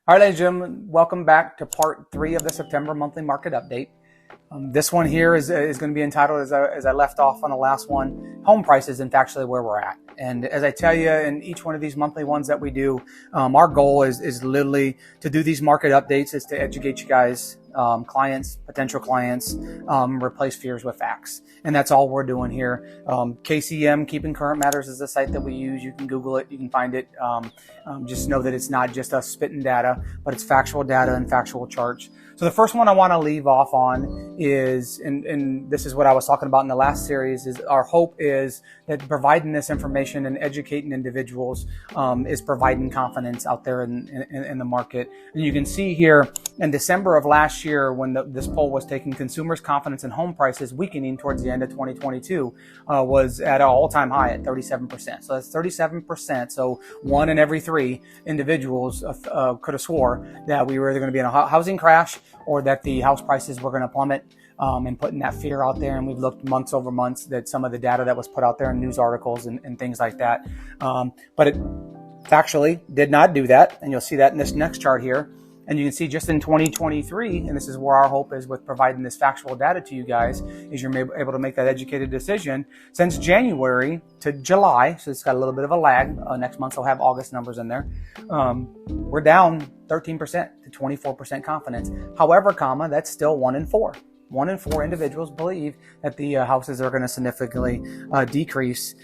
All right, ladies and gentlemen, welcome back to part 3 of the September monthly market update. This one here is going to be entitled, as I left off on the last one, Home Prices and Factually Where We're At. And as I tell you in each one of these monthly ones that we do, our goal is literally to do these market updates, is to educate you guys, clients, potential clients, replace fears with facts. And that's all we're doing here. KCM, Keeping Current Matters, is the site that we use. You can Google it. You can find it. Just know that it's not just us spitting data, but it's factual data and factual charts. So the first one I want to leave off on is, and this is what I was talking about in the last series, is our hope is that providing this information and educating individuals is providing confidence out there in the market. And you can see here in December of last year, when this poll was taken, consumers' confidence in home prices weakening towards the end of 2022 was at an all-time high at 37%. So that's 37%. So 1 in every 3 individuals could have swore that we were either going to be in a housing crash or that the house prices were going to plummet, and putting that fear out there. And we've looked months over months that some of the data that was put out there in news articles and things like that. But it factually did not do that. And you'll see that in this next chart here. And you can see just in 2023, and this is where our hope is with providing this factual data to you guys, is you're able to make that educated decision. Since January to July, so it's got a little bit of a lag. Next month I'll have August numbers in there. We're down 13% to 24% confidence. However, that's still 1 in 4. 1 in 4 individuals believe that the houses are going to significantly decrease.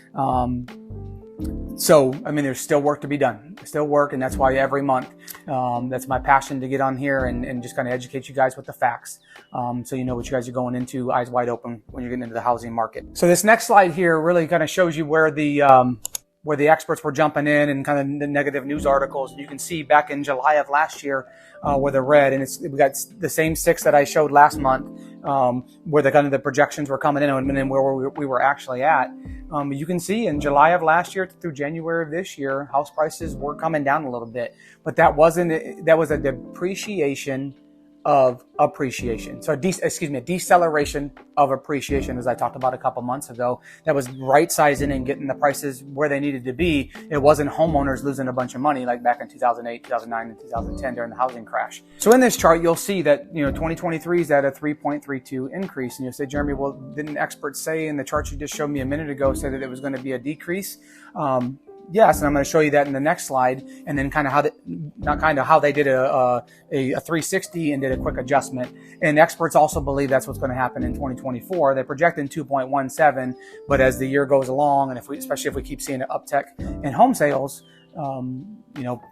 So, I mean, there's still work to be done. There's still work, and that's why every month, that's my passion to get on here and just kind of educate you guys with the facts, so you know what you guys are going into, eyes wide open, when you're getting into the housing market. So this next slide here really kind of shows you where the experts were jumping in and kind of the negative news articles. You can see back in July of last year where the red, and we got the same 6 that I showed last month, where the kind of the projections were coming in and then where we were actually at. You can see in July of last year through January of this year, house prices were coming down a little bit, but that was a depreciation of appreciation. So a deceleration of appreciation, as I talked about a couple months ago. That was right sizing and getting the prices where they needed to be. It wasn't homeowners losing a bunch of money like back in 2008, 2009, and 2010 during the housing crash. So in this chart, you'll see that 2023 is at a 3.32 increase, and you'll say, Jeremy, well, didn't experts say in the chart you just showed me a minute ago say that it was going to be a decrease? Yes, and I'm going to show you that in the next slide, and then how they did a 360 and did a quick adjustment. And experts also believe that's what's going to happen in 2024. They're projecting 2.17, but as the year goes along, and especially if we keep seeing an uptick in home sales,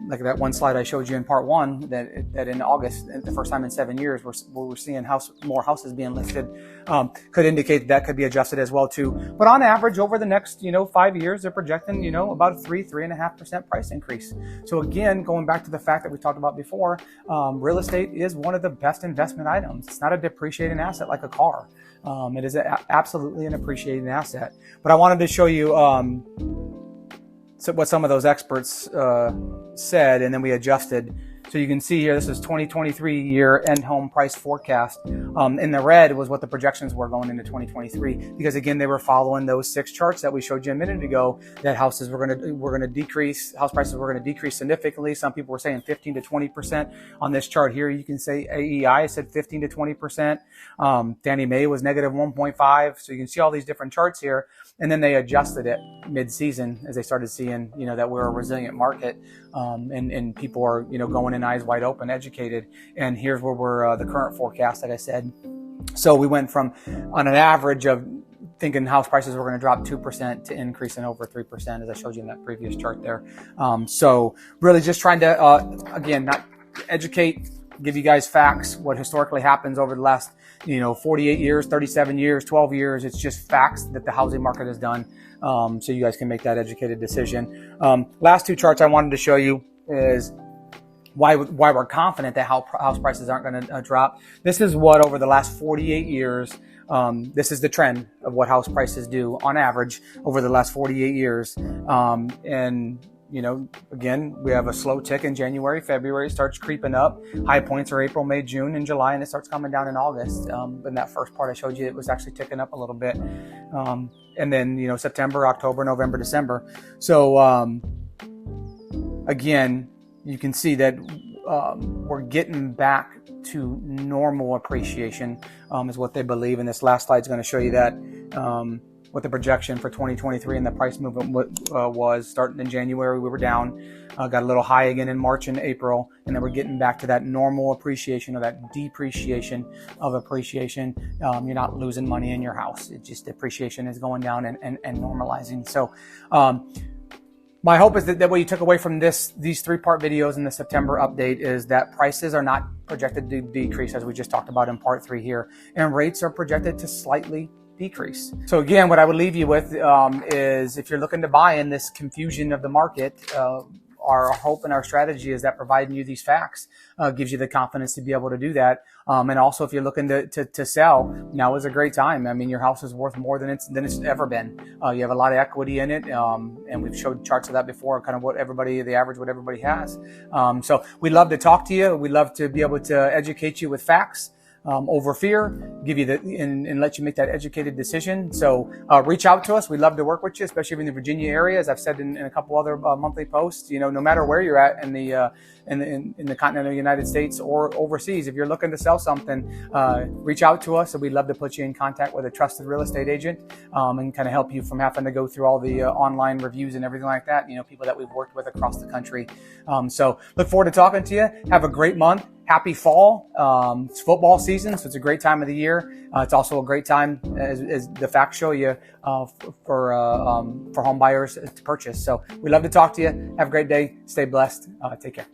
like that one slide I showed you in part 1, that in August, the first time in 7 years, we're seeing more houses being listed, could indicate that could be adjusted as well too. But on average, over the next 5 years, they're projecting about a 3.5% price increase. So again, going back to the fact that we talked about before, real estate is one of the best investment items. It's not a depreciating asset like a car. It is absolutely an appreciating asset. But I wanted to show you what some of those experts said, and then we adjusted. So you can see here, this is 2023 year end home price forecast. In the red was what the projections were going into 2023, because again, they were following those 6 charts that we showed you a minute ago, that houses were going to decrease, house prices were going to decrease significantly. Some people were saying 15 to 20%. On this chart here, you can say AEI said 15 to 20%. Fannie Mae was negative 1.5. So you can see all these different charts here. And then they adjusted it mid-season as they started seeing, that we're a resilient market, and people are, going in eyes wide open, educated. And here's where we're the current forecast that I said. So we went from, on an average of thinking house prices were going to drop 2% to increasing over 3%, as I showed you in that previous chart there. So really just trying to, again, not educate, give you guys facts, what historically happens over the last 48 years, 37 years, 12 years. It's just facts that the housing market has done, so you guys can make that educated decision. Last 2 charts I wanted to show you is why we're confident that house prices aren't going to drop. This is what over the last 48 years, this is the trend of what house prices do on average over the last 48 years. And again, we have a slow tick in January, February, it starts creeping up. High points are April, May, June, and July, and it starts coming down in August. In that first part I showed you, it was actually ticking up a little bit. And then, September, October, November, December. So, again, you can see that we're getting back to normal appreciation, is what they believe. And this last slide is going to show you that, what the projection for 2023 and the price movement was. Starting in January, we were down, got a little high again in March and April, and then we're getting back to that normal appreciation or that depreciation of appreciation. You're not losing money in your house. It just, appreciation is going down and normalizing. So, my hope is that what you took away from these 3-part videos in the September update is that prices are not projected to decrease, as we just talked about in part 3 here, and rates are projected to slightly decrease. So again, what I would leave you with is, if you're looking to buy in this confusion of the market, our hope and our strategy is that providing you these facts gives you the confidence to be able to do that. And also, if you're looking to sell, now is a great time. I mean, your house is worth more than it's ever been. You have a lot of equity in it, and we've showed charts of that before, kind of what everybody has. So we love to talk to you. We love to be able to educate you with facts over fear, give you and let you make that educated decision. So reach out to us. We love to work with you, especially if you're in the Virginia area. As I've said in a couple other monthly posts, no matter where you're at in the continental United States or overseas, if you're looking to sell something, reach out to us, and we'd love to put you in contact with a trusted real estate agent, and kind of help you from having to go through all the online reviews and everything like that. People that we've worked with across the country. So look forward to talking to you. Have a great month. Happy fall. It's football season, so it's a great time of the year. It's also a great time, as the facts show you, for home buyers to purchase. So we love to talk to you. Have a great day. Stay blessed. Take care.